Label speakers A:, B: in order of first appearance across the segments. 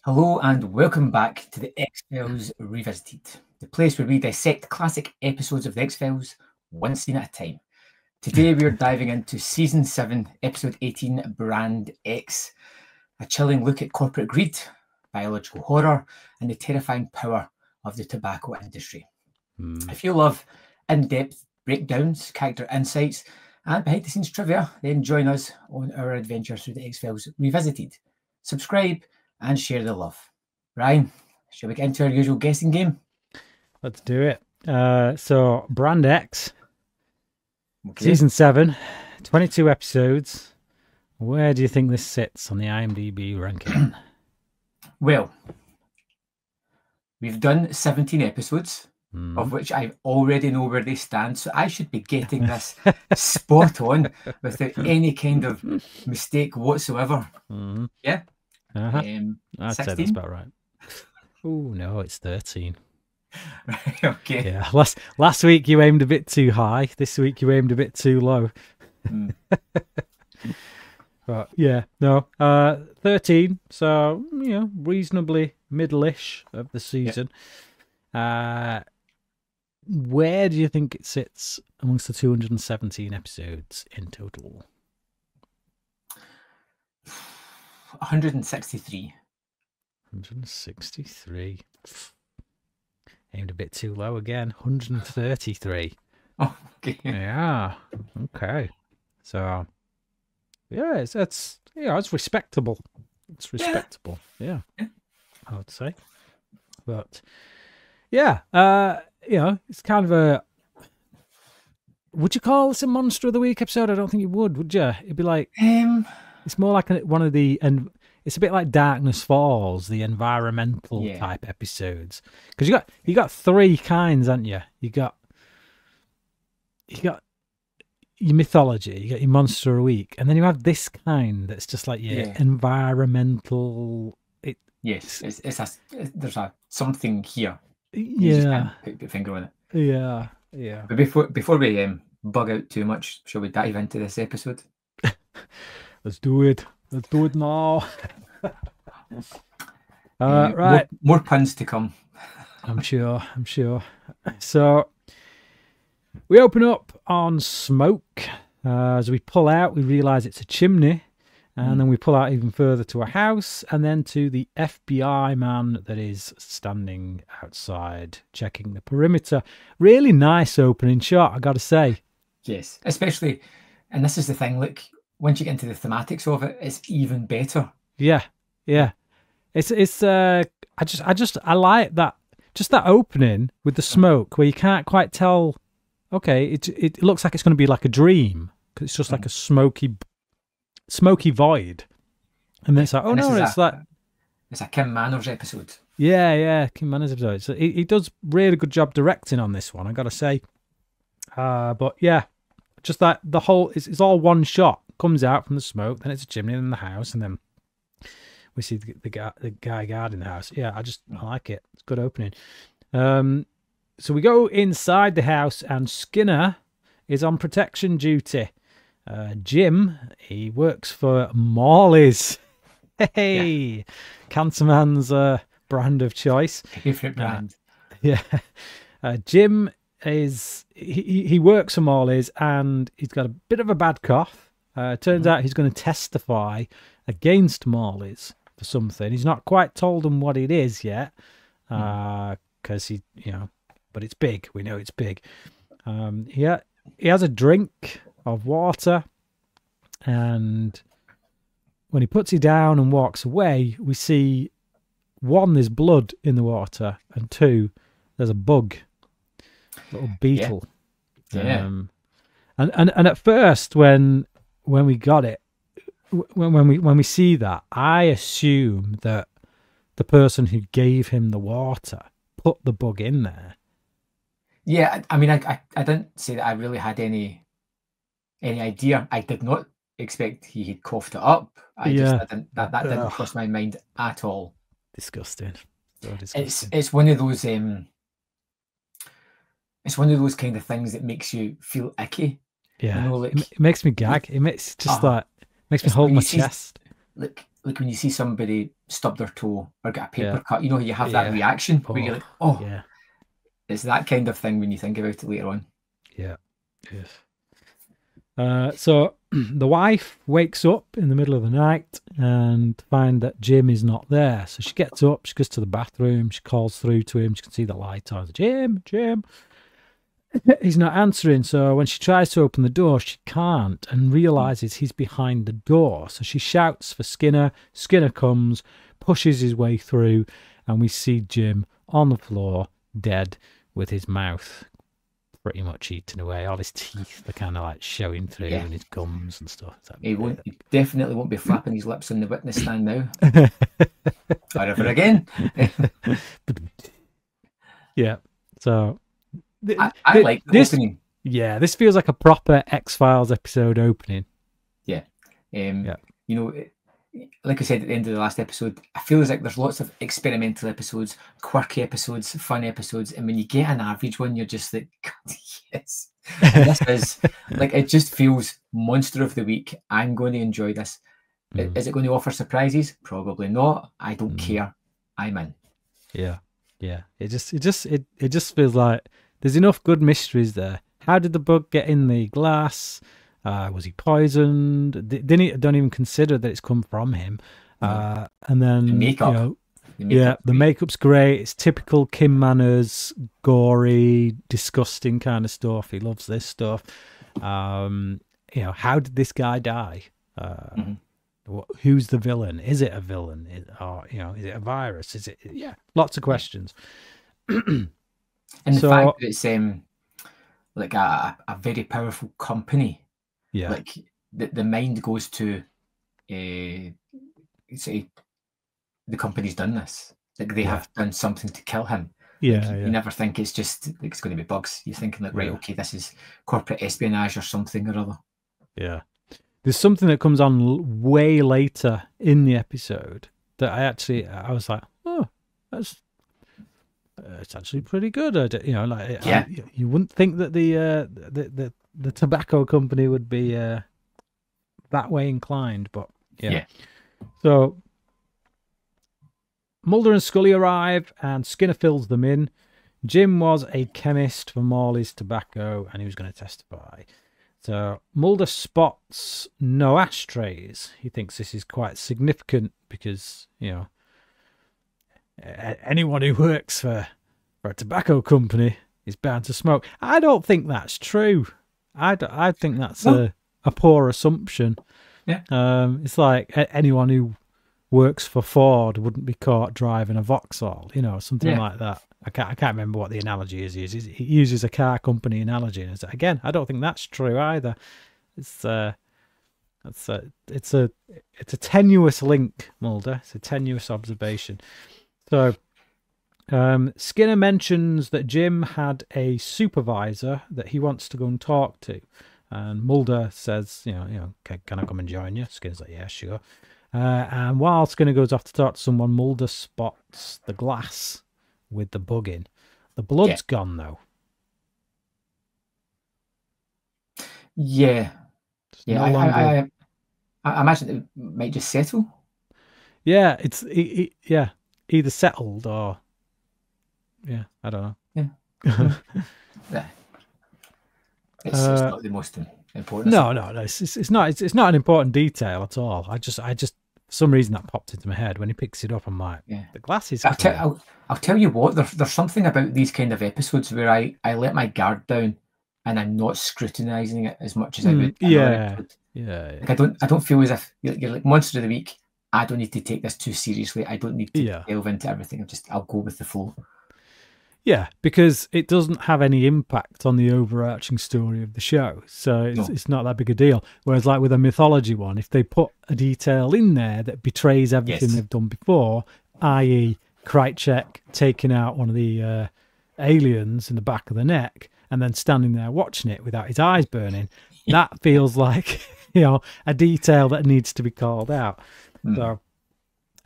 A: Hello and welcome back to the X-Files Revisited, the place where we dissect classic episodes of the X-Files one scene at a time. Today we're diving into Season 7, Episode 18, Brand X, a chilling look at corporate greed, biological horror, and the terrifying power of the tobacco industry. If you love in-depth breakdowns, character insights, and behind-the-scenes trivia, then join us on our adventure through the X-Files Revisited. Subscribe and share the love. Ryan, shall we get into our usual guessing game?
B: Let's do it. So, Brand X,
A: Okay.
B: Season 7, 22 episodes. Where do you think this sits on the IMDb ranking?
A: Well, we've done 17 episodes, of which I already know where they stand, so I should be getting this spot on without any kind of mistake whatsoever. Yeah?
B: I'd say
A: 16?
B: that's about right. Oh, no, it's 13.
A: Right, okay.
B: Yeah, last week you aimed a bit too high. This week you aimed a bit too low. But yeah, no, 13. So, reasonably middle-ish of the season. Where do you think it sits amongst the 217 episodes in total?
A: 163.
B: 163. Aimed a bit too low again. 133.
A: Oh, okay.
B: Yeah. Okay. So, yeah, it's respectable. It's respectable. Yeah. I would say. But yeah, it's kind of a. Would you call this a Monster of the Week episode? I don't think you would you? It'd be like it's more like one of the, and it's a bit like Darkness Falls, the environmental type episodes, because you got three kinds, haven't you? You got your mythology, you got your Monster of the Week, and then you have this kind that's just like your environmental.
A: Yes, there's a something here.
B: You
A: just can't put your finger on it.
B: Yeah.
A: But before we bug out too much, shall we dive into this episode?
B: Let's do it. Let's do it now. Right.
A: More puns to come.
B: I'm sure. So we open up on smoke. As we pull out, we realise it's a chimney. And then we pull out even further to a house, and then to the FBI man that is standing outside checking the perimeter. Really nice opening shot, I got to say. Yes,
A: especially, and this is the thing, look, once you get into the thematics of it, it's even better.
B: Yeah. It's I like that, just that opening with the smoke where you can't quite tell. Okay, it looks like it's going to be like a dream because it's just like a smoky void, and then it's like,
A: it's a Kim Manners episode.
B: Yeah, Kim Manners episode. So he does really good job directing on this one, I gotta say. But yeah, just that the whole it's all one shot. Comes out from the smoke, then it's a chimney, then the house, and then we see the guy guarding the house. Yeah, I like it. It's a good opening. So we go inside the house, and Skinner is on protection duty. Jim, he works for Morley's. Hey, Cancerman's brand of choice.
A: Favorite brand.
B: Jim is he works for Morley's, and he's got a bit of a bad cough. Turns out he's going to testify against Morley's for something. He's not quite told them what it is yet, because but it's big. We know it's big. He has a drink of water, and when he puts it down and walks away, we see, one, there's blood in the water, and two, there's a bug, little beetle. And at first, when we got it, when we see that, I assume that the person who gave him the water put the bug in there.
A: Yeah, I mean, I didn't say that I really had any idea. I did not expect he had coughed it up. That didn't cross my mind at all.
B: Disgusting. So
A: disgusting. It's one of those it's one of those kind of things that makes you feel icky.
B: Yeah, it makes me gag. It makes just makes me hold my chest.
A: Like when you see somebody stubbed their toe or got a paper
B: Yeah.
A: cut. You know, you have that reaction where you're like, oh,
B: yeah,
A: it's that kind of thing when you think about it later on.
B: yeah, yes. So the wife wakes up in the middle of the night and find that Jim is not there. So she gets up, she goes to the bathroom, she calls through to him, she can see the light on. Jim, Jim. He's not answering. So when she tries to open the door, she can't and realizes he's behind the door. So she shouts for Skinner. Skinner comes, pushes his way through, and we see Jim on the floor, dead, with his mouth pretty much eaten away. All his teeth are kind of like showing through, and his gums and stuff.
A: He definitely won't be flapping his lips on the witness stand now. Or ever again.
B: Yeah. So
A: I like this opening.
B: Yeah, this feels like a proper X-Files episode opening.
A: Yeah. You know, like I said at the end of the last episode, I feel like there's lots of experimental episodes, quirky episodes, fun episodes, and when you get an average one, you're just like, God, yes. And this is like, it just feels monster of the week. I'm going to enjoy this. Is it going to offer surprises? Probably not. I don't care. I'm in.
B: Yeah, yeah. It just feels like there's enough good mysteries there. How did the bug get in the glass? Was he poisoned? Don't even consider that it's come from him. And then
A: the makeup.
B: The makeup's great. It's typical Kim Manners, gory, disgusting kind of stuff. He loves this stuff. How did this guy die? Who's the villain? Is it a villain? Is it a virus? Is it? Yeah, lots of questions.
A: And the fact that it's like a very powerful company.
B: Yeah,
A: like the mind goes to say the company's done this. Like they have done something to kill him.
B: Yeah,
A: You never think it's just like it's going to be bugs. You're thinking like, right, okay, this is corporate espionage or something or other.
B: Yeah. There's something that comes on way later in the episode that I was like, oh, it's actually pretty good. You wouldn't think that the tobacco company would be that way inclined, but yeah. So Mulder and Scully arrive and Skinner fills them in. Jim was a chemist for Morley's tobacco and he was going to testify. So Mulder spots no ashtrays. He thinks this is quite significant because, anyone who works for a tobacco company is bound to smoke. I don't think that's true. I think that's a poor assumption.
A: Yeah.
B: It's like anyone who works for Ford wouldn't be caught driving a Vauxhall, something like that. I can't remember what the analogy is. He uses a car company analogy, and again, I don't think that's true either. It's a tenuous link, Mulder. It's a tenuous observation. So Skinner mentions that Jim had a supervisor that he wants to go and talk to, and Mulder says, can I come and join you? Skinner's like, yeah, sure. And while Skinner goes off to talk to someone, Mulder spots the glass with the bug in. The blood's gone though.
A: Yeah. I imagine it might just settle.
B: Yeah, it's either settled or I don't know.
A: Yeah. It's not the most important.
B: No, it's not. It's not an important detail at all. I just for some reason that popped into my head when he picks it up. I'm like, the glass is.
A: I'll tell you what. There's something about these kind of episodes where I let my guard down, and I'm not scrutinizing it as much as I would.
B: Yeah.
A: Like I don't feel as if you're like Monster of the Week. I don't need to take this too seriously. I don't need to delve into everything. I'll go with the flow.
B: Yeah, because it doesn't have any impact on the overarching story of the show. So it's not that big a deal. Whereas like with a mythology one, if they put a detail in there that betrays everything they've done before, i.e. Krychek taking out one of the aliens in the back of the neck and then standing there watching it without his eyes burning, that feels like, a detail that needs to be called out. So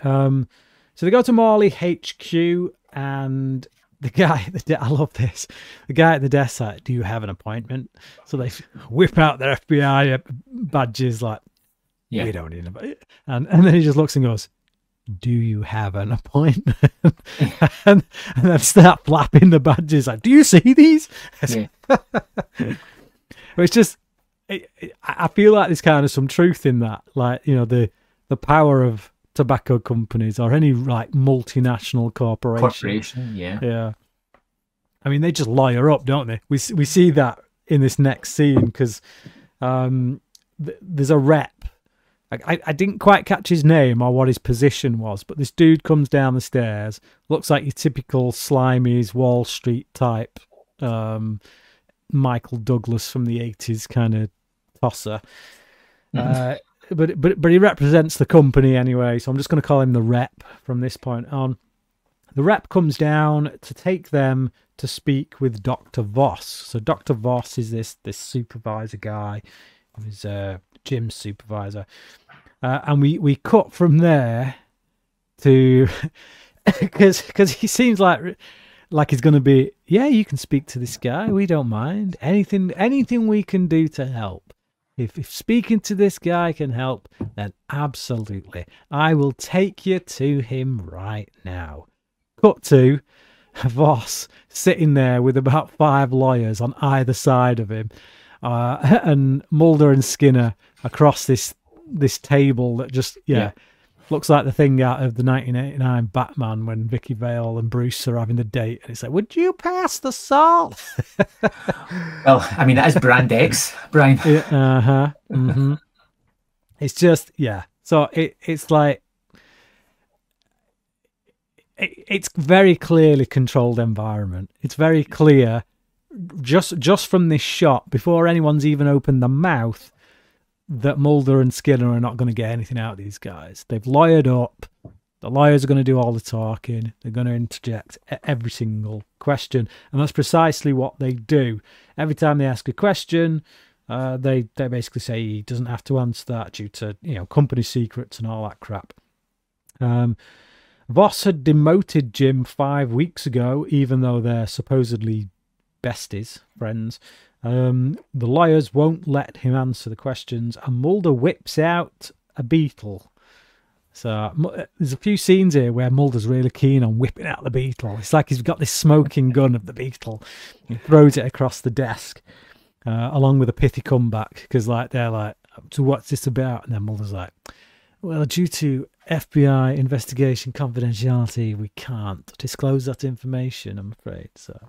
B: they go to Morley HQ and the guy, I love this. The guy at the desk like, do you have an appointment? So they whip out their FBI badges like, we don't need them. And then he just looks and goes, do you have an appointment? and then start flapping the badges like, do you see these?
A: Yeah.
B: It's just, I feel like there's kind of some truth in that. Like, you know, the power of tobacco companies or any like multinational corporation. Yeah. I mean, they just lawyer up, don't they? We see that in this next scene because there's a rep. I didn't quite catch his name or what his position was, but this dude comes down the stairs, looks like your typical Slimey's Wall Street type, Michael Douglas from the 80s kind of tosser. But he represents the company anyway, so I'm just going to call him the rep from this point on. The rep comes down to take them to speak with Dr. Voss. So Dr. Voss is this supervisor guy, who's Jim's supervisor. And we cut from there to because he seems like he's going to be, yeah, you can speak to this guy. We don't mind. Anything we can do to help. If speaking to this guy can help, then absolutely. I will take you to him right now. Cut to Voss sitting there with about 5 lawyers on either side of him. And Mulder and Skinner across this table that just looks like the thing out of the 1989 Batman when Vicky Vale and Bruce are having the date, and it's like, would you pass the salt?
A: Well, I mean, that is Brand X, Brian.
B: Mm-hmm. It's just so it's like it's very clearly controlled environment. It's very clear just from this shot, before anyone's even opened their mouth, that Mulder and Skinner are not going to get anything out of these guys. They've lawyered up. The lawyers are going to do all the talking. They're going to interject every single question, and that's precisely what they do. Every time they ask a question, they basically say he doesn't have to answer that due to company secrets and all that crap. Voss had demoted Jim 5 weeks ago, even though they're supposedly besties, friends. The lawyers won't let him answer the questions, and Mulder whips out a beetle. So there's a few scenes here where Mulder's really keen on whipping out the beetle. It's like he's got this smoking gun of the beetle. He throws it across the desk, along with a pithy comeback, because they're like, so what's this about? And then Mulder's like, well, due to FBI investigation confidentiality, we can't disclose that information, I'm afraid. So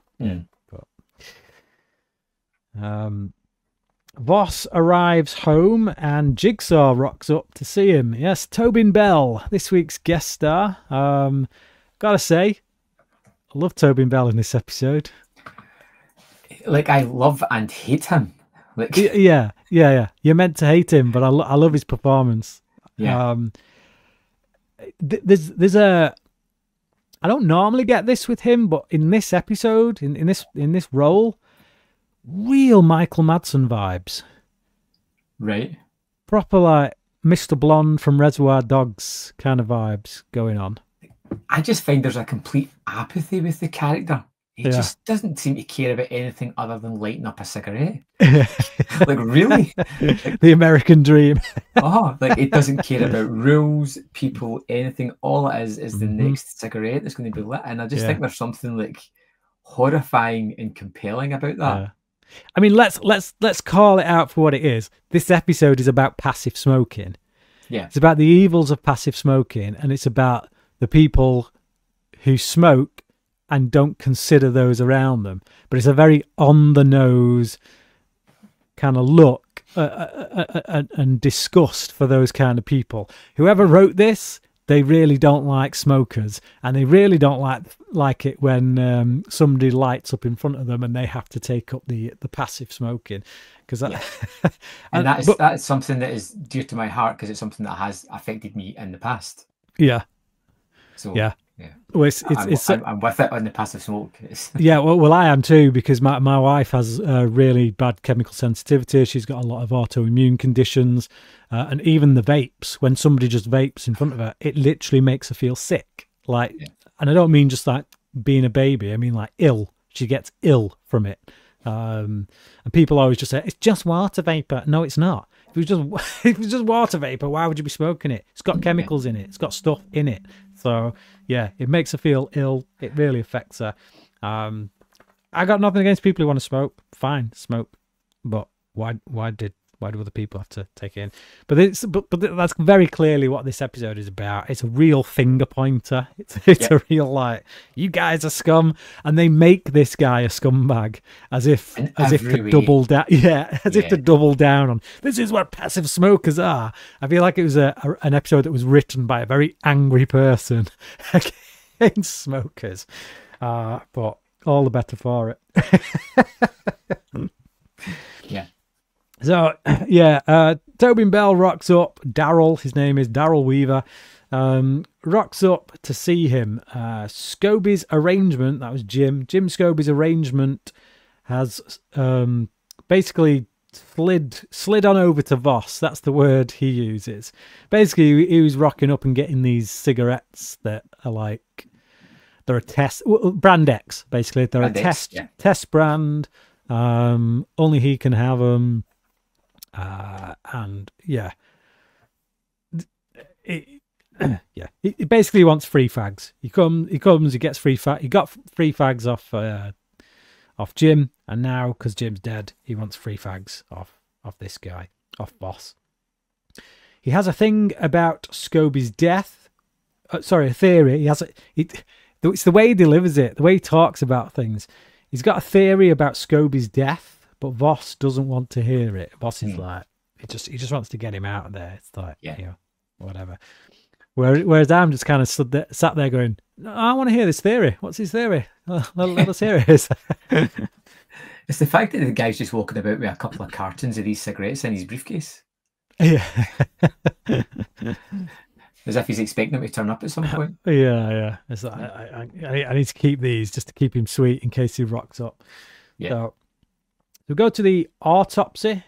B: Voss arrives home and Jigsaw rocks up to see him. Yes, Tobin Bell, this week's guest star. Gotta say, I love Tobin Bell in this episode.
A: Like, I love and hate him. Like,
B: yeah. You're meant to hate him, but I love his performance. Yeah. There's a. I don't normally get this with him, but in this episode, in this role, real Michael Madsen vibes.
A: Right.
B: Proper like Mr. Blonde from Reservoir Dogs kind of vibes going on.
A: I just find there's a complete apathy with the character. He just doesn't seem to care about anything other than lighting up a cigarette. Like, really?
B: The American dream.
A: Like, it doesn't care about rules, people, anything. All it is the next cigarette that's going to be lit. And I just think there's something like horrifying and compelling about that.
B: Yeah. I mean, let's call it out for what it is. This episode is about passive smoking.
A: Yeah.
B: It's about the evils of passive smoking, and it's about the people who smoke and don't consider those around them. But it's a very on-the-nose kind of look and disgust for those kind of people. Whoever wrote this, they really don't like smokers, and they really don't like it when somebody lights up in front of them and they have to take up the passive smoking. Because
A: and that's something that is dear to my heart, because it's something that has affected me in the past.
B: Yeah.
A: So
B: yeah. Well,
A: I'm with it on the passive smoke.
B: Yeah, well, I am too, because my wife has a really bad chemical sensitivity. She's got a lot of autoimmune conditions, and even the vapes. When somebody just vapes in front of her, it literally makes her feel sick. And I don't mean just like being a baby. I mean like ill. She gets ill from it. And people always just say it's just water vapor. No, it's not. was just it was just water vapor. Why would you be smoking it? It's got chemicals in it. It's got stuff in it. So yeah, it makes her feel ill. It really affects her. I got nothing against people who want to smoke. Fine, smoke. But why do other people have to take it in? But that's very clearly what this episode is about. It's a real finger pointer. It's a real like, you guys are scum, and they make this guy a scumbag as if to double down. Yeah, as if to double down on this is what passive smokers are. I feel like it was an episode that was written by a very angry person against smokers. But all the better for it.
A: Yeah.
B: So, Tobin Bell rocks up. Daryl, his name is Daryl Weaver, rocks up to see him. Scobie's arrangement, that was Jim Scobie's arrangement has basically slid on over to Voss. That's the word he uses. Basically, he was rocking up and getting these cigarettes that are like, they're a test, brand X, basically. They're brand a test brand. Only he can have them. And yeah, he basically wants free fags. He gets free fag. He got free fags off Jim, and now because Jim's dead, he wants free fags off this guy, off Boss. He has a thing about Scobie's death. A theory. It's the way he delivers it, the way he talks about things. He's got a theory about Scobie's death. But Voss doesn't want to hear it. Voss is like, he just wants to get him out of there. It's like, whatever. Whereas I'm just kind of sat there going, no, I want to hear this theory. What's his theory? Let us hear it.
A: It's the fact that the guy's just walking about with a couple of cartons of these cigarettes in his briefcase.
B: Yeah.
A: As if he's expecting them to turn up at some point.
B: Yeah. It's like, I need to keep these just to keep him sweet in case he rocks up. Yeah. So we go to the autopsy.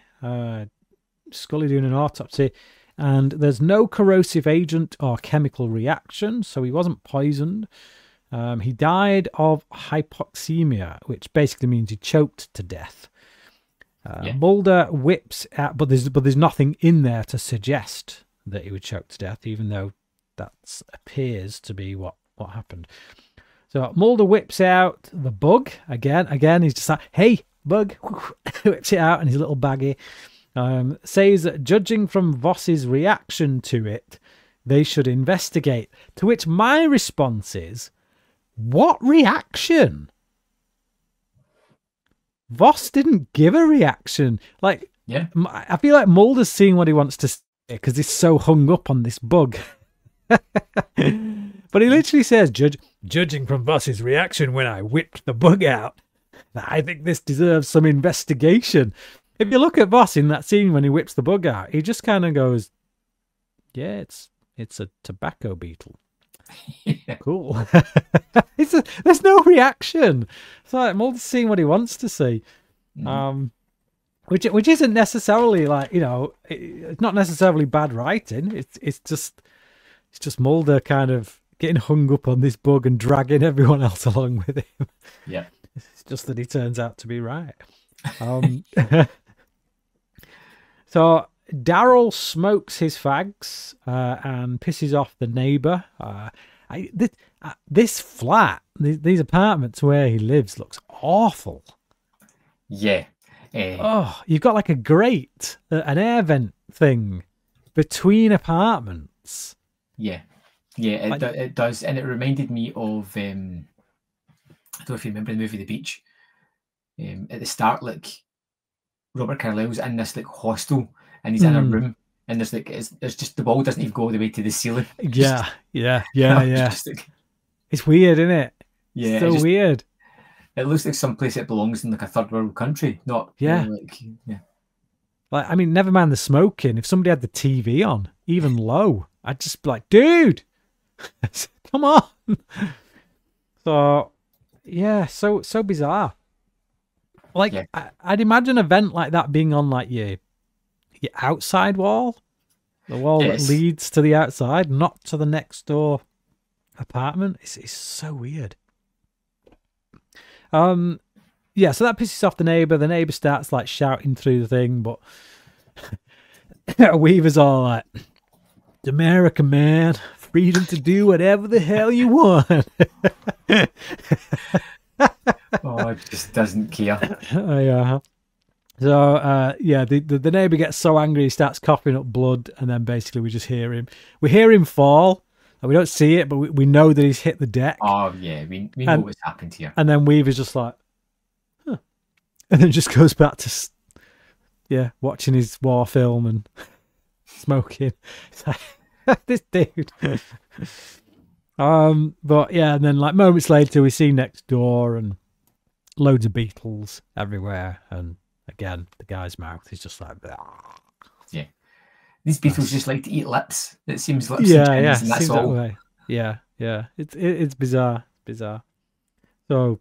B: Scully doing an autopsy, and there's no corrosive agent or chemical reaction, so he wasn't poisoned. He died of hypoxemia, which basically means he choked to death. Mulder whips out, but there's nothing in there to suggest that he would choke to death, even though that appears to be what happened. So Mulder whips out the bug again. He's just like, hey, bug, whips it out in his little baggie. Says that judging from Voss's reaction to it, they should investigate. To which my response is, what reaction? Voss didn't give a reaction. Like, I feel like Mulder's seeing what he wants to say because he's so hung up on this bug. But he literally says, judging from Voss's reaction when I whipped the bug out, I think this deserves some investigation. If you look at Voss in that scene when he whips the bug out, he just kind of goes, yeah, it's a tobacco beetle. Cool. There's no reaction. It's like Mulder's seeing what he wants to see. Which isn't necessarily like, it's not necessarily bad writing. It's just Mulder kind of getting hung up on this bug and dragging everyone else along with him.
A: Yeah.
B: It's just that he turns out to be right. So Daryl smokes his fags and pisses off the neighbour. This flat, these apartments where he lives, looks awful.
A: Yeah.
B: You've got like a grate, an air vent thing between apartments.
A: Yeah. It does, and it reminded me of I don't know if you remember the movie The Beach. At the start, like Robert Carlyle's in this like hostel, and he's in a room, and there's like there's just the wall doesn't even go all the way to the ceiling.
B: Yeah.
A: Like,
B: it's weird, isn't it?
A: Yeah,
B: it's so weird.
A: It looks like some place that belongs in like a third world country, not
B: Like, I mean, never mind the smoking. If somebody had the TV on, even low, I'd just be like, dude, come on. So, yeah, so bizarre. Like, I'd imagine an event like that being on like your outside wall, the wall that leads to the outside, not to the next door apartment. It's so weird. So that pisses off the neighbour. The neighbour starts like shouting through the thing, but Weaver's all like, "It's America, man. Freedom to do whatever the hell you want."
A: Oh, it just doesn't care.
B: Yeah. So, yeah, the neighbour gets so angry he starts coughing up blood, and then basically we just hear him. We hear him fall, and we don't see it, but we know that he's hit the deck.
A: Oh, yeah, we know what's happened here.
B: And then Weaver's just like, huh. And then just goes back to, watching his war film and smoking. It's like, this dude. But yeah, and then like moments later, we see next door and loads of beetles everywhere, and again, the guy's mouth is just like, blah.
A: Yeah, these beetles just like to eat lips. It seems like
B: and
A: that's all.
B: that way. Yeah. It's bizarre, So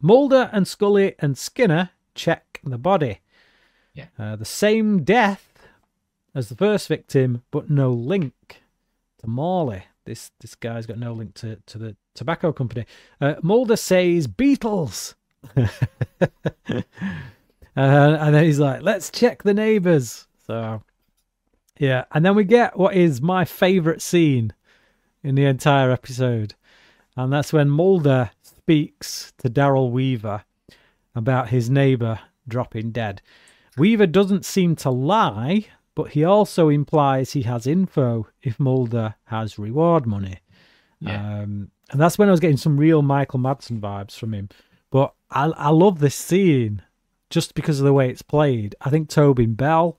B: Mulder and Scully and Skinner check the body.
A: Yeah,
B: the same death as the first victim, but no link to Morley. This guy's got no link to the tobacco company. Mulder says beetles. And then he's like, let's check the neighbors. So, yeah. And then we get what is my favorite scene in the entire episode. And that's when Mulder speaks to Daryl Weaver about his neighbor dropping dead. Weaver doesn't seem to lie, but he also implies he has info if Mulder has reward money.
A: Yeah.
B: And that's when I was getting some real Michael Madsen vibes from him. But I love this scene just because of the way it's played. I think Tobin Bell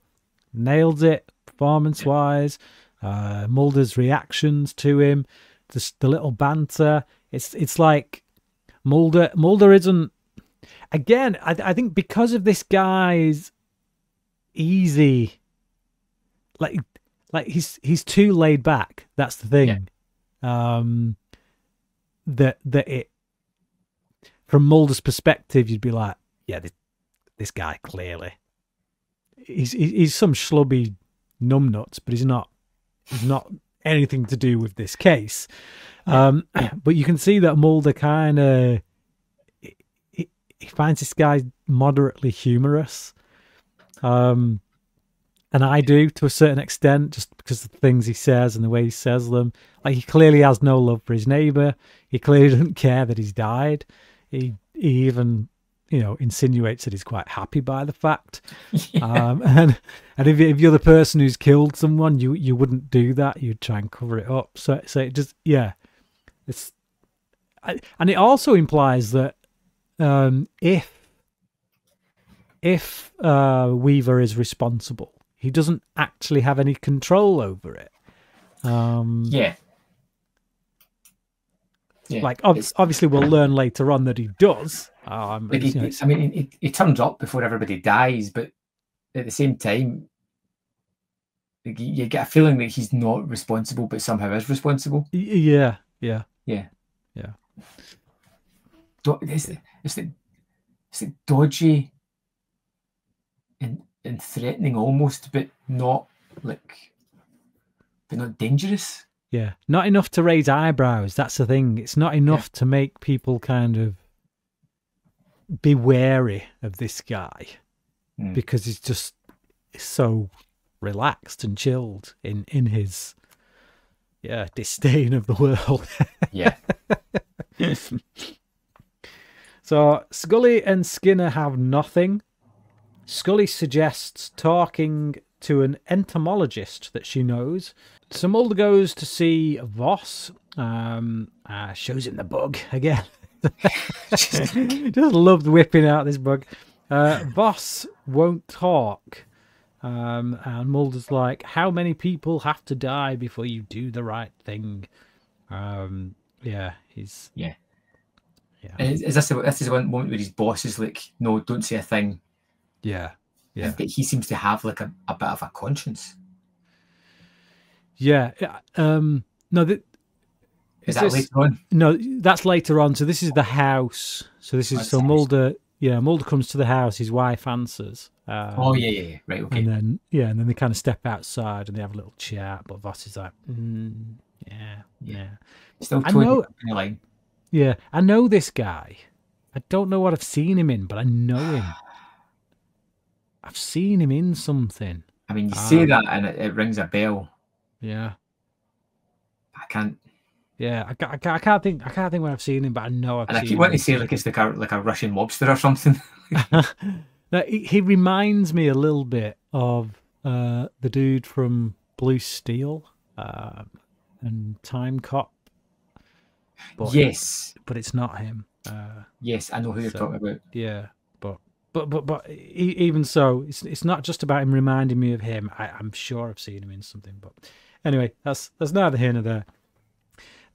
B: nails it performance-wise. Mulder's reactions to him, the little banter. It's like Mulder isn't... Again, I think because of this guy's easy... Like he's too laid back. That's the thing. Yeah. That it... From Mulder's perspective, you'd be like, yeah, this guy clearly, he's some schlubby numbnuts, but he's not anything to do with this case. But you can see that Mulder kind of he finds this guy moderately humorous, and I do to a certain extent, just because of the things he says and the way he says them. Like, he clearly has no love for his neighbor. He clearly doesn't care that he's died. He even, insinuates that he's quite happy by the fact. Yeah. And if you're the person who's killed someone, you wouldn't do that. You'd try and cover it up. So it just, yeah. And it also implies that if Weaver is responsible, he doesn't actually have any control over it.
A: Yeah.
B: Like, obviously, we'll learn later on that he does.
A: He turns up before everybody dies, but at the same time, you get a feeling that he's not responsible, but somehow is responsible.
B: Yeah.
A: It's like dodgy and threatening almost, but not dangerous.
B: Yeah, not enough to raise eyebrows. That's the thing. It's not enough to make people kind of be wary of this guy because he's just so relaxed and chilled in his disdain of the world.
A: Yeah.
B: So Scully and Skinner have nothing. Scully suggests talking to an entomologist that she knows. So Mulder goes to see Voss. Shows him the bug again. Just loved whipping out this bug. Voss won't talk. And Mulder's like, how many people have to die before you do the right thing? He's...
A: Yeah. And this is one moment where his boss is like, no, don't say a thing.
B: Yeah.
A: But he seems to have like a bit of a conscience.
B: Yeah. No,
A: is that later on?
B: No, that's later on. So this is the house. So this is Mulder. Yeah, Mulder comes to the house. His wife answers.
A: Yeah. Right. Okay.
B: And then they kind of step outside and they have a little chat. But Voss is like, yeah.
A: Still towing the line.
B: Yeah, I know this guy. I don't know what I've seen him in, but I know him. I've seen him in something.
A: I mean, you say that and it rings a bell.
B: Yeah.
A: I can't.
B: Yeah, I can't think where I've seen him, but I know I've
A: And
B: seen
A: I keep
B: him.
A: wanting to say like it's like a Russian mobster or something.
B: No, he reminds me a little bit of the dude from Blue Steel and Time Cop. But
A: Yes,
B: but it's not him.
A: yes, I know who you're talking about.
B: Yeah, but even so, it's not just about him reminding me of him. I'm sure I've seen him in something. But anyway, that's neither here nor there.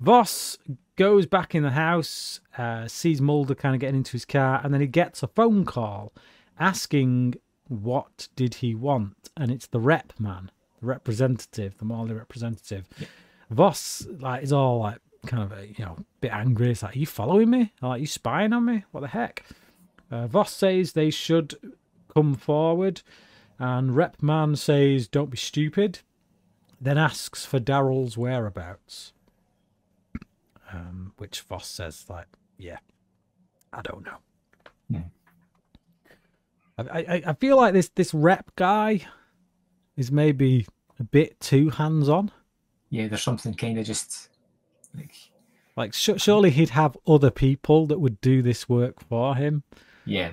B: Voss goes back in the house, sees Mulder kind of getting into his car, and then he gets a phone call asking what did he want, and it's the rep man, the representative, the Marley representative. Yeah. Voss is all like kind of a bit angry. It's like, are you following me? Are you spying on me? What the heck? Voss says they should come forward, and rep man says don't be stupid, then asks for Daryl's whereabouts. Which Voss says, like, yeah, I don't know.
A: Yeah.
B: I feel like this rep guy is maybe a bit too hands-on.
A: Yeah, there's something kind of just
B: like surely he'd have other people that would do this work for him.
A: Yeah.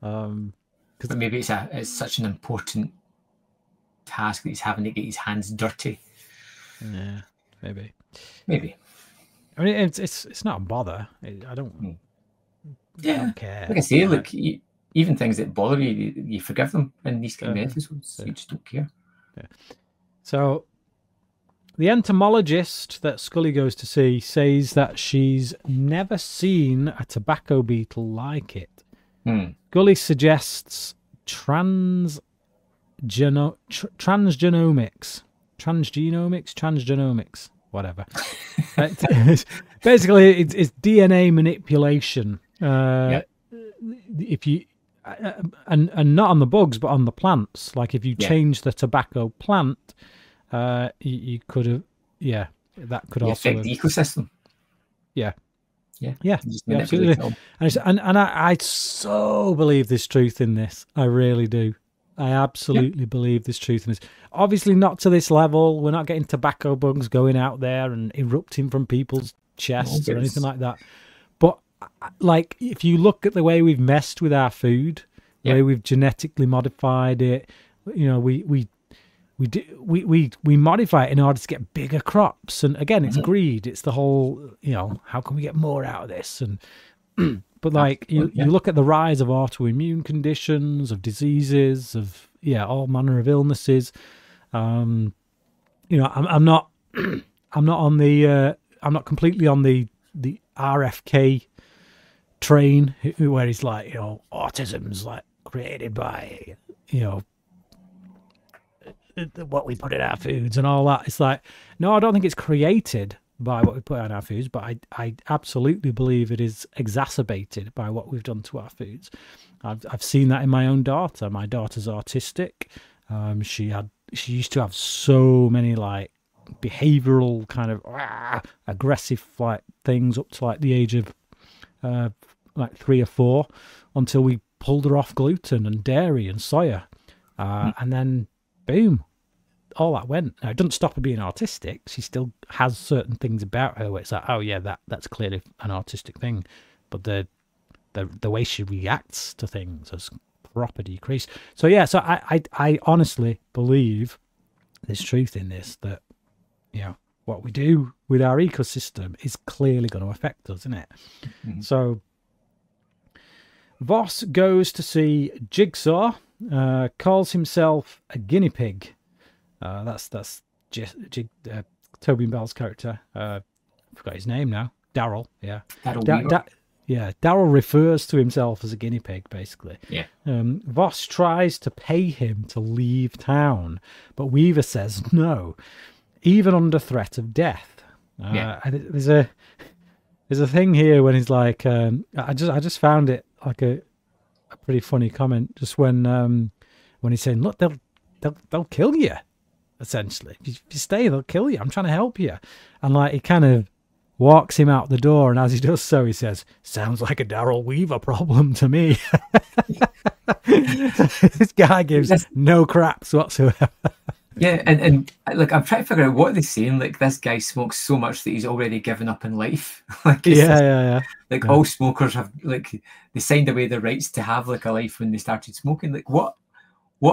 A: But maybe it's such an important task that he's having to get his hands dirty.
B: Yeah, maybe. I mean, it's not a bother. I don't.
A: Yeah,
B: I don't care.
A: Like I say, like even things that bother you, you forgive them in these kind of episodes. You just don't care.
B: Yeah. So, the entomologist that Scully goes to see says that she's never seen a tobacco beetle like it. Scully suggests transgenomics, whatever. Basically, it's DNA manipulation. If you and not on the bugs, but on the plants. Like if you change the tobacco plant, you could have, that could also
A: affect the ecosystem.
B: Yeah,
A: absolutely.
B: And I so believe there's truth in this. I really do. I absolutely believe there's truth in this. Obviously not to this level. We're not getting tobacco bugs going out there and erupting from people's chests or anything like that. But like, if you look at the way we've messed with our food, the way we've genetically modified it, we modify it in order to get bigger crops. And again, it's greed. It's the whole, how can we get more out of this? And but like you look at the rise of autoimmune conditions, of diseases, of all manner of illnesses. I'm not completely on the RFK train where he's like, autism's like created by what we put in our foods and all that. It's like, no, I don't think it's created by what we put in our foods, but I absolutely believe it is exacerbated by what we've done to our foods. I've seen that in my own daughter. My daughter's autistic. She used to have so many like behavioral kind of aggressive like things up to like the age of like 3 or 4, until we pulled her off gluten and dairy and soya, and then boom, all that went. Now, it doesn't stop her being autistic. She still has certain things about her where it's like, oh yeah, that's clearly an autistic thing, but the way she reacts to things has proper decreased. So I honestly believe there's truth in this, that what we do with our ecosystem is clearly going to affect us, isn't it? So Voss goes to see Jigsaw, calls himself a guinea pig. That's Tobin Bell's character. I forgot his name now. Daryl. Yeah. Daryl refers to himself as a guinea pig, basically. Yeah. Voss tries to pay him to leave town, but Weaver says no, even under threat of death. And there's a thing here when he's like, I just found it like a pretty funny comment. Just when he's saying, look, they'll kill you. Essentially, if you stay, they'll kill you. I'm trying to help you, and like he kind of walks him out the door, and as he does so, he says, "Sounds like a Daryl Weaver problem to me." This guy gives no craps whatsoever.
A: Yeah, and like I'm trying to figure out what they're saying. Like, this guy smokes so much that he's already given up in life. Like,
B: Yeah.
A: Like, all smokers have, like, they signed away their rights to have like a life when they started smoking. Like, what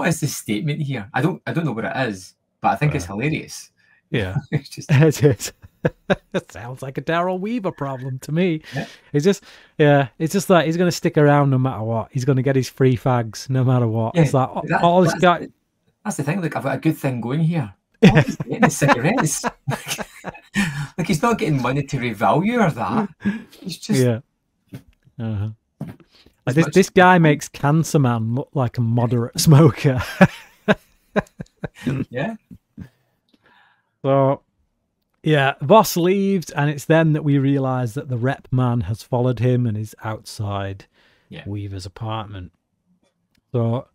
A: is the statement here? I don't know what it is, but I think it's hilarious.
B: Yeah,
A: It's just,
B: it is. It sounds like a Daryl Weaver problem to me.
A: Yeah.
B: It's just like he's going to stick around no matter what. He's going to get his free fags no matter what.
A: Yeah,
B: It's like all this guy.
A: That's the thing. Like, I've got a good thing going here. All he's getting is cigarettes. Like, he's not getting monetary value or that. He's just
B: Like this guy makes Cancer Man look like a moderate smoker.
A: Yeah.
B: So, yeah, Voss leaves, and it's then that we realise that the rep man has followed him and is outside Weaver's apartment. So,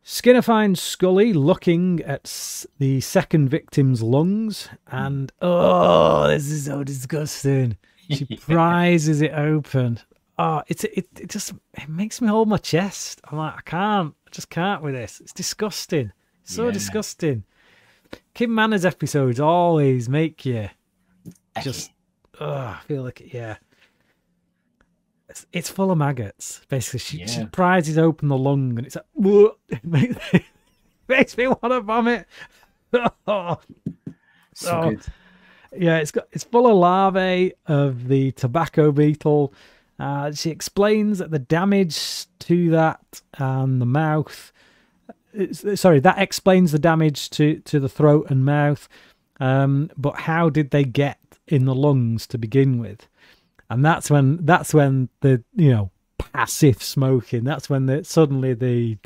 B: Skinner finds Scully looking at the second victim's lungs, and this is so disgusting. She prizes it open. It makes me hold my chest. I'm like, I just can't with this. It's disgusting. So disgusting. Kim Manners episodes always make you just I feel like it's full of maggots. Basically, she prizes open the lung, and it's like, it makes me want to vomit.
A: So good.
B: Yeah, it's full of larvae of the tobacco beetle. She explains that the damage to that and the mouth. That explains the damage to the throat and mouth. But how did they get in the lungs to begin with? And that's when the passive smoking. That's when suddenly the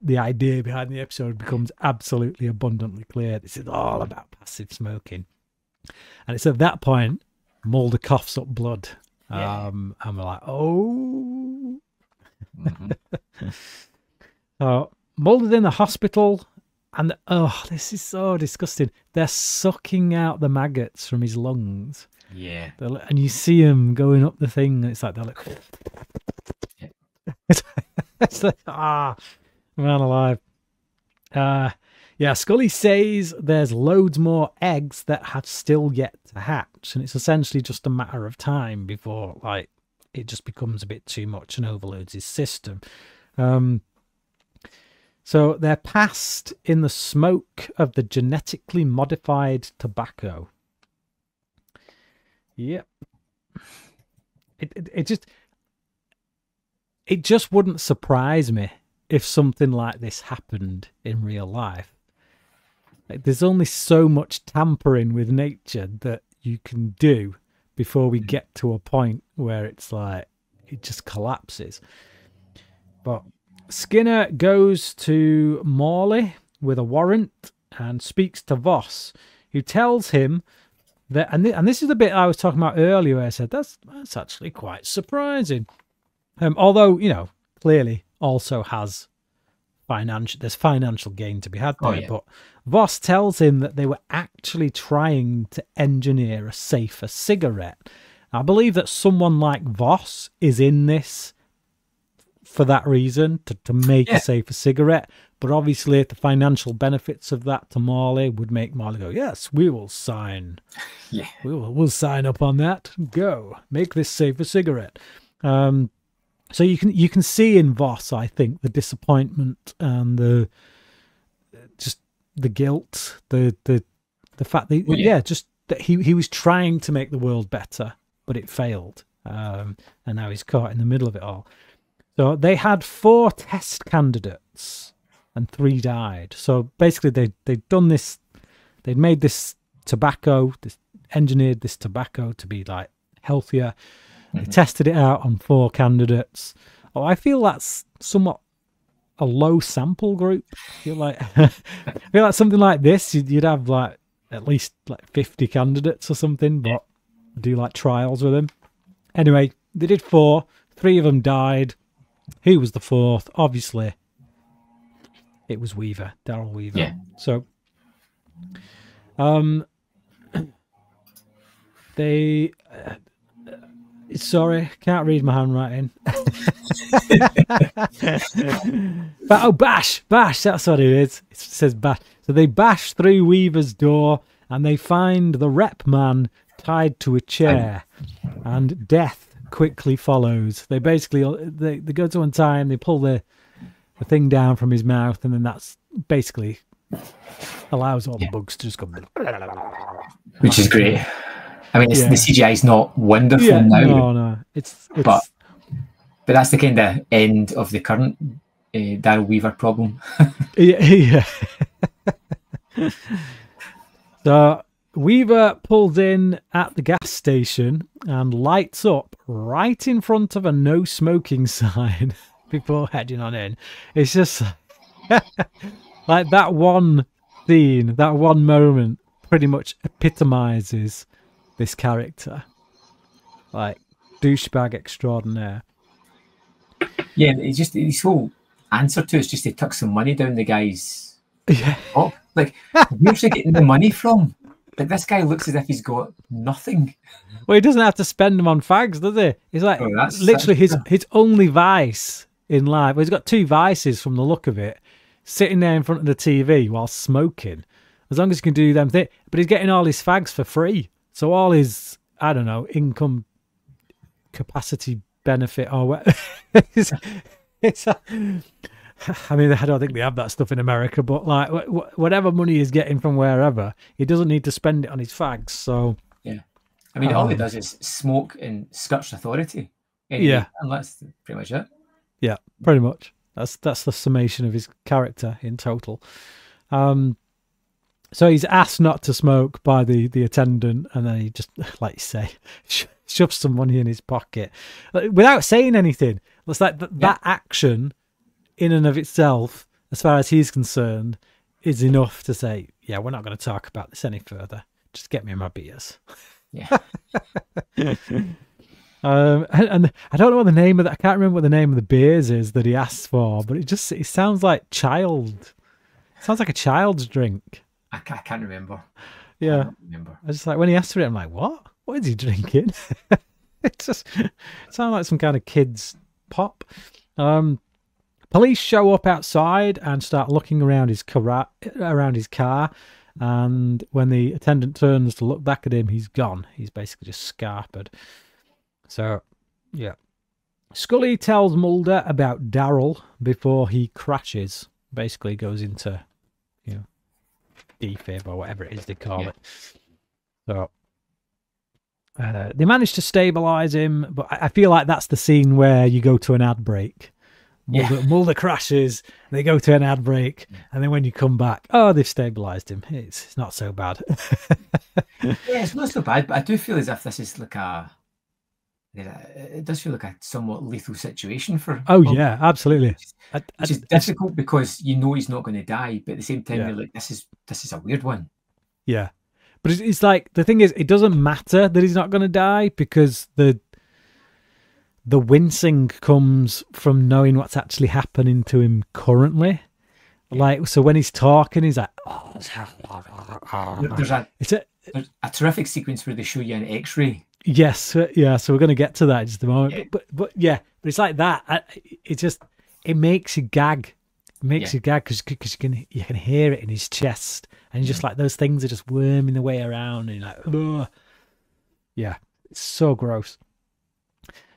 B: idea behind the episode becomes absolutely abundantly clear. This is all about passive smoking, and it's at that point Mulder coughs up blood. And we're like, oh. So Mulder's in the hospital, and this is so disgusting. They're sucking out the maggots from his lungs.
A: Yeah.
B: And you see him going up the thing, and it's like they're like, it's like, man alive. Scully says there's loads more eggs that have still yet to hatch, and it's essentially just a matter of time before it just becomes a bit too much and overloads his system. So they're passed in the smoke of the genetically modified tobacco. Yep. It just wouldn't surprise me if something like this happened in real life. There's only so much tampering with nature that you can do before we get to a point where it's like it just collapses. But Skinner goes to Morley with a warrant and speaks to Voss, who tells him that, and this is the bit I was talking about earlier, where I said that's actually quite surprising. Although, clearly also has there's financial gain to be had there. But Voss tells him that they were actually trying to engineer a safer cigarette. I believe that someone like Voss is in this for that reason, to make a safer cigarette. But obviously the financial benefits of that to Morley would make Morley go, yes, we will sign. Yeah. We'll sign up on that. Go. Make this safer cigarette. So you can see in Voss, I think, the disappointment and the guilt, the fact that just that he was trying to make the world better, but it failed, and now he's caught in the middle of it all. So they had 4 test candidates, and 3 died. So basically, they'd done this. They'd made this tobacco, engineered this tobacco to be like healthier. They tested it out on 4 candidates. I feel that's somewhat a low sample group. I feel like something like this, you'd have like at least like 50 candidates or something, but do like trials with them. Anyway, they did 4. 3 of them died. Who was the 4th? Obviously, it was Weaver, Daryl Weaver. Yeah. So, They sorry, can't read my handwriting. But, oh, bash, that's what it is. It says bash. So they bash through Weaver's door and they find the rep man tied to a chair, and death quickly follows. They basically they go to untie him, they pull the thing down from his mouth, and then that's basically allows all the bugs to just go,
A: which is great. I mean, the CGI is not wonderful now.
B: No, it's
A: but that's the kind of end of the current Daryl Weaver problem.
B: yeah. So Weaver pulls in at the gas station and lights up right in front of a no smoking sign before heading on in. It's just like that one scene, that one moment pretty much epitomizes this character. Like, douchebag extraordinaire.
A: Yeah, it's just his whole answer to it's just he took some money down the guy's top. Like, where's he getting the money from? Like, this guy looks as if he's got nothing.
B: Well, he doesn't have to spend them on fags, does he? He's like, literally his only vice in life. Well, he's got two vices from the look of it. Sitting there in front of the TV while smoking. As long as he can do them things. But he's getting all his fags for free. So all his, I don't know, income capacity benefit or what. I mean, I don't think they have that stuff in America, but like whatever money he's getting from wherever, he doesn't need to spend it on his fags. So
A: yeah, I mean, all he does is smoke and skirts authority. Anyway,
B: yeah,
A: and that's pretty much it.
B: Yeah, pretty much. That's the summation of his character in total. So he's asked not to smoke by the attendant, and then he just, like you say, shoves some money in his pocket without saying anything. It's like that action in and of itself, as far as he's concerned, is enough to say, yeah, we're not going to talk about this any further. Just get me my beers.
A: Yeah.
B: And I don't know what the name of that. I can't remember what the name of the beers is that he asks for, but it sounds like sounds like a child's drink.
A: I can't remember.
B: Yeah.
A: I don't remember.
B: I just like, when he asked for it, I'm like, what? What is he drinking? It sounds like some kind of kid's pop. Police show up outside and start looking around his car. And when the attendant turns to look back at him, he's gone. He's basically just scarpered. So, yeah. Scully tells Mulder about Daryl before he crashes. Basically goes into, defib or whatever it is they call it. So, they manage to stabilize him, but I feel like that's the scene where you go to an ad break. Mulder crashes, they go to an ad break, and then when you come back, they've stabilized him. It's not so bad.
A: Yeah, it's not so bad, but I do feel as if this is like it does feel like a somewhat lethal situation for him.
B: Yeah, absolutely.
A: Which is difficult because you know he's not going to die, but at the same time you're like, this is a weird one.
B: Yeah, but it's like, the thing is, it doesn't matter that he's not going to die, because the wincing comes from knowing what's actually happening to him currently. Like, so when he's talking, he's like,
A: There's a terrific sequence where they show you an X-ray.
B: Yes, yeah. So we're going to get to that in just a moment. Yeah. But it's like that. It makes you gag. It makes you gag because you can hear it in his chest, and just like those things are just worming their way around, and you're like, ugh. Yeah, it's so gross.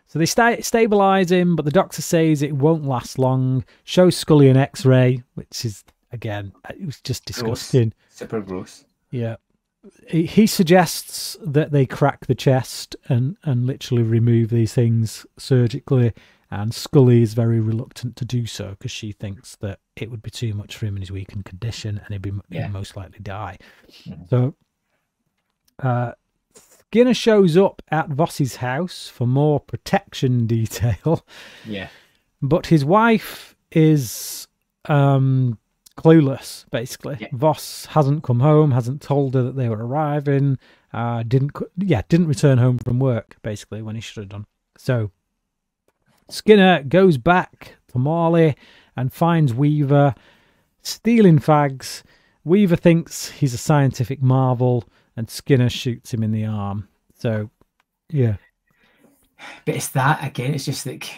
B: So they stabilize him, but the doctor says it won't last long. Shows Scully an X-ray, which is, again, it was just disgusting.
A: Super gross.
B: Yeah. He suggests that they crack the chest and literally remove these things surgically, and Scully is very reluctant to do so because she thinks that it would be too much for him in his weakened condition, and he'd most likely die. So Skinner shows up at Voss's house for more protection detail. Yeah. But his wife is clueless, basically. Yeah. Voss hasn't come home, hasn't told her that they were arriving, didn't return home from work, basically, when he should have done. So Skinner goes back to Marley and finds Weaver stealing fags. Weaver thinks he's a scientific marvel, and Skinner shoots him in the arm. So, yeah.
A: But it's that again. It's just like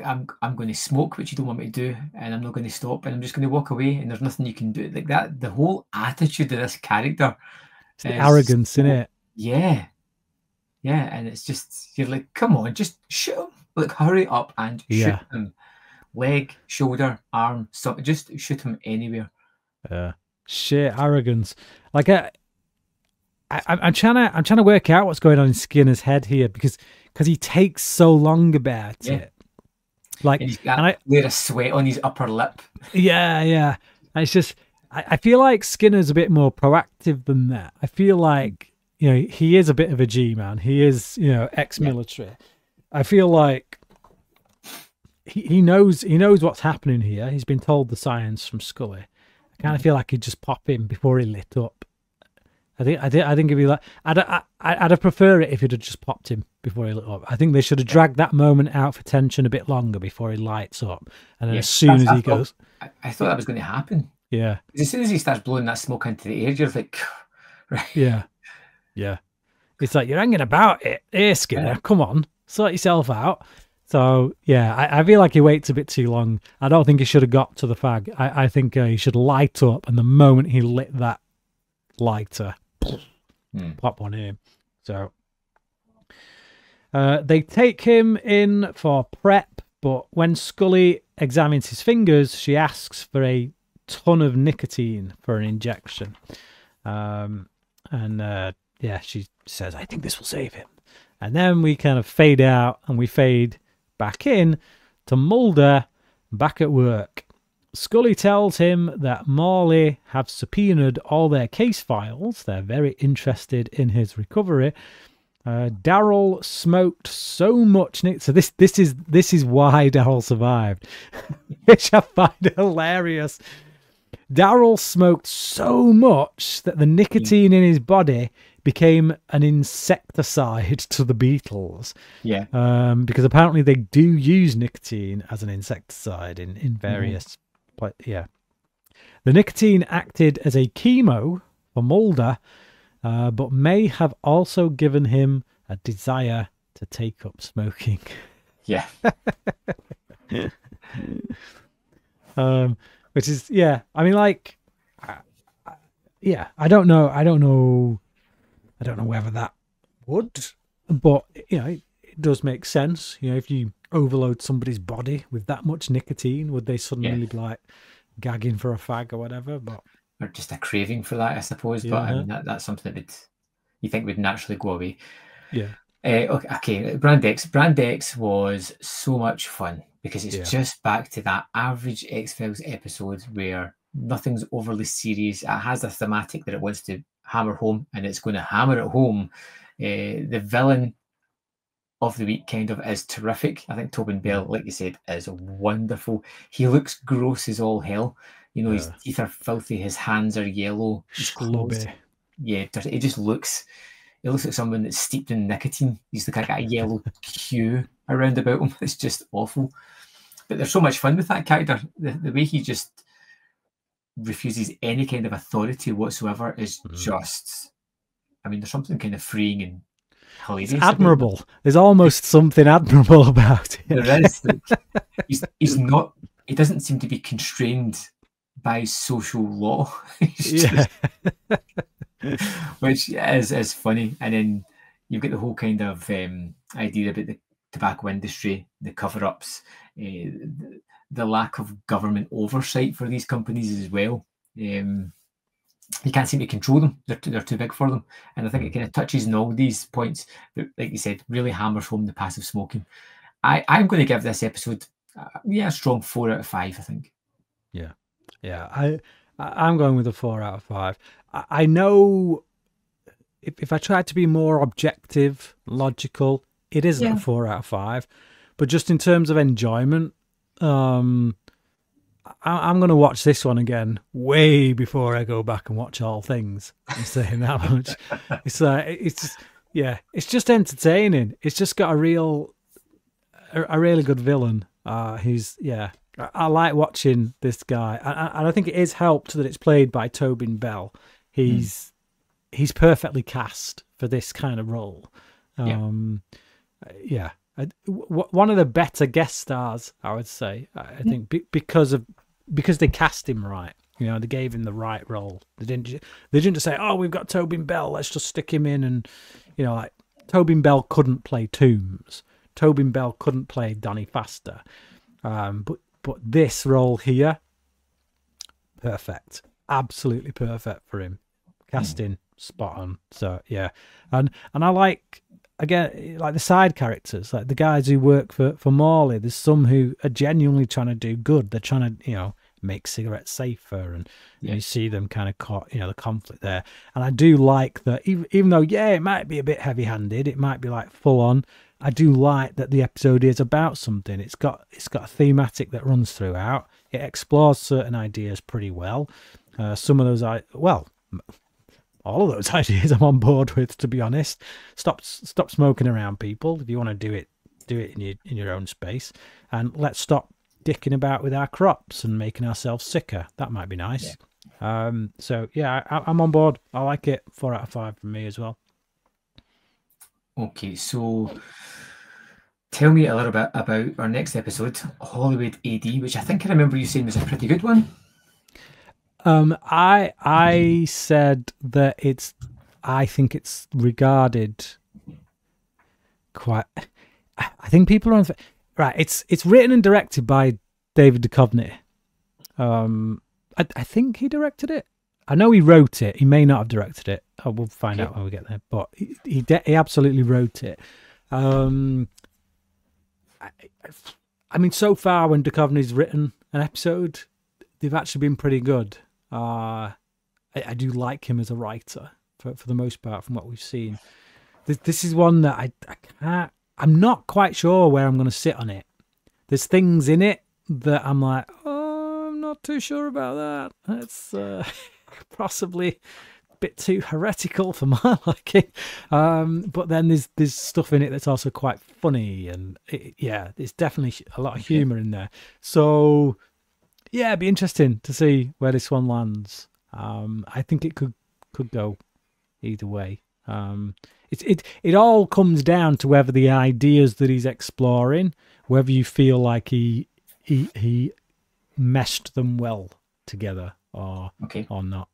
A: I'm going to smoke, which you don't want me to do, and I'm not going to stop, and I'm just going to walk away, and there's nothing you can do. Like that, the whole attitude of this character
B: It's the
A: is
B: arrogance,
A: so,
B: in it.
A: yeah, and it's just you're like, come on, just shoot him, like hurry up and shoot him, leg, shoulder, arm, something, just shoot him anywhere.
B: Sheer arrogance. Like I'm trying to work out what's going on in Skinner's head here because he takes so long about it. Like,
A: and he's got a layer of sweat on his upper lip.
B: Yeah. And it's just, I feel like Skinner's a bit more proactive than that. I feel like, he is a bit of a G-man. He is, ex-military. Yeah. I feel like he knows what's happening here. He's been told the science from Scully. I kind of feel like he'd just pop in before he lit up. I think it'd be like I'd have preferred it if he'd have just popped him before he lit up. I think they should have dragged that moment out for tension a bit longer before he lights up, and then as soon as he goes,
A: I thought that was going to happen.
B: Yeah,
A: as soon as he starts blowing that smoke into the air, you're like, right?
B: Yeah. It's like you're hanging about it, here, Skinner. Come on, sort yourself out. So yeah, I feel like he waits a bit too long. I don't think he should have got to the fag. I think he should light up, and the moment he lit that lighter, pop one in. So they take him in for prep, but when Scully examines his fingers, she asks for a ton of nicotine for an injection. She says, I think this will save him. And then we kind of fade out and we fade back in to Mulder back at work. Scully tells him that Morley have subpoenaed all their case files. They're very interested in his recovery. Daryl smoked so much. So this is why Daryl survived, which I find hilarious. Daryl smoked so much that the nicotine in his body became an insecticide to the beetles. Yeah. Because apparently they do use nicotine as an insecticide in various. The nicotine acted as a chemo for Mulder, but may have also given him a desire to take up smoking.
A: Yeah.
B: Which is, I mean, like, I don't know whether that would, but, it does make sense. If you overload somebody's body with that much nicotine, would they suddenly be like gagging for a fag or whatever?
A: Or just a craving for that, I suppose. But I mean, that's something that you think would naturally go away.
B: Yeah.
A: Okay. Brand X was so much fun because it's just back to that average X-Files episode where nothing's overly serious. It has a thematic that it wants to hammer home, and it's going to hammer it home. The villain of the week kind of is terrific. I think Tobin Bell, like you said, is wonderful. He looks gross as all hell. His teeth are filthy, his hands are yellow, his clothes, it just looks like someone that's steeped in nicotine. He's like a yellow hue around about him. It's just awful. But there's so much fun with that character. The way he just refuses any kind of authority whatsoever is just, I mean, there's something kind of freeing and hilarious.
B: It's admirable. There's almost something admirable about it.
A: There is. He's not, he doesn't seem to be constrained by social law. Which is funny. And then you've got the whole kind of idea about the tobacco industry, the cover-ups, the lack of government oversight for these companies as well. You can't seem to control them. They're too big for them. And I think it kind of touches on all these points, but like you said, really hammers home the passive smoking. I'm going to give this episode a strong 4 out of 5, I think.
B: I'm going with a 4 out of 5. I know if I tried to be more objective, logical, it isn't a 4 out of 5. But just in terms of enjoyment, I'm going to watch this one again way before I go back and watch All Things. I'm saying that much. It's just entertaining. It's just got a really good villain. I like watching this guy, and I think it is helped that it's played by Tobin Bell. He's he's perfectly cast for this kind of role. Yeah. One of the better guest stars, I would say. I think because they cast him right. You know, they gave him the right role. They didn't just say, "Oh, we've got Tobin Bell, let's just stick him in." And you know, like Tobin Bell couldn't play Toombs. Tobin Bell couldn't play Danny Faster. But this role here, perfect, absolutely perfect for him. Casting spot on. So yeah, and I like, again, like the side characters, like the guys who work for Morley. There's some who are genuinely trying to do good. They're trying to, you know, make cigarettes safer, and you see them kind of caught, you know, the conflict there. And I do like that, even though it might be a bit heavy-handed, it might be like full on. I do like that the episode is about something. It's got a thematic that runs throughout. It explores certain ideas pretty well. Some of those all of those ideas I'm on board with, to be honest. Stop smoking around people. If you want to do it in your own space, and let's stop dicking about with our crops and making ourselves sicker. That might be nice. So yeah, I'm on board. I like it. 4 out of 5 from me as well.
A: Okay, so tell me a little bit about our next episode, Hollywood AD, which I think I remember you saying was a pretty good one.
B: I said that I think it's regarded quite. I think people are right. It's written and directed by David Duchovny. I think he directed it. I know he wrote it. He may not have directed it. We'll find out when we get there. But he absolutely wrote it. I mean, so far when Duchovny's written an episode, they've actually been pretty good. I do like him as a writer for the most part from what we've seen. This is one that I can't. I'm not quite sure where I'm going to sit on it. There's things in it that I'm like, oh, I'm not too sure about that. It's possibly a bit too heretical for my liking. But then there's stuff in it that's also quite funny, and there's definitely a lot of humour in there. So yeah, it'd be interesting to see where this one lands. I think it could go either way. It all comes down to whether the ideas that he's exploring, whether you feel like he meshed them well together or not.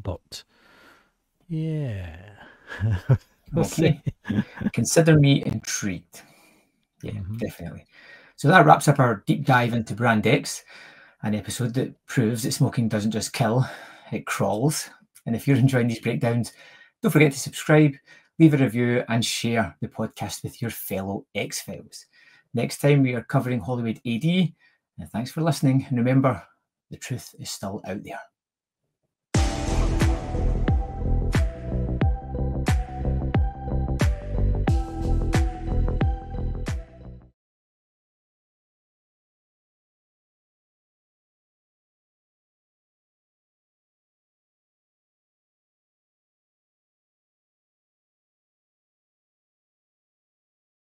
B: But yeah, we'll see.
A: Consider me intrigued. Yeah, definitely. So that wraps up our deep dive into Brand X, an episode that proves that smoking doesn't just kill, it crawls. And if you're enjoying these breakdowns, don't forget to subscribe, leave a review, and share the podcast with your fellow X-Files. Next time we are covering Hollywood AD. And thanks for listening. And remember, the truth is still out there.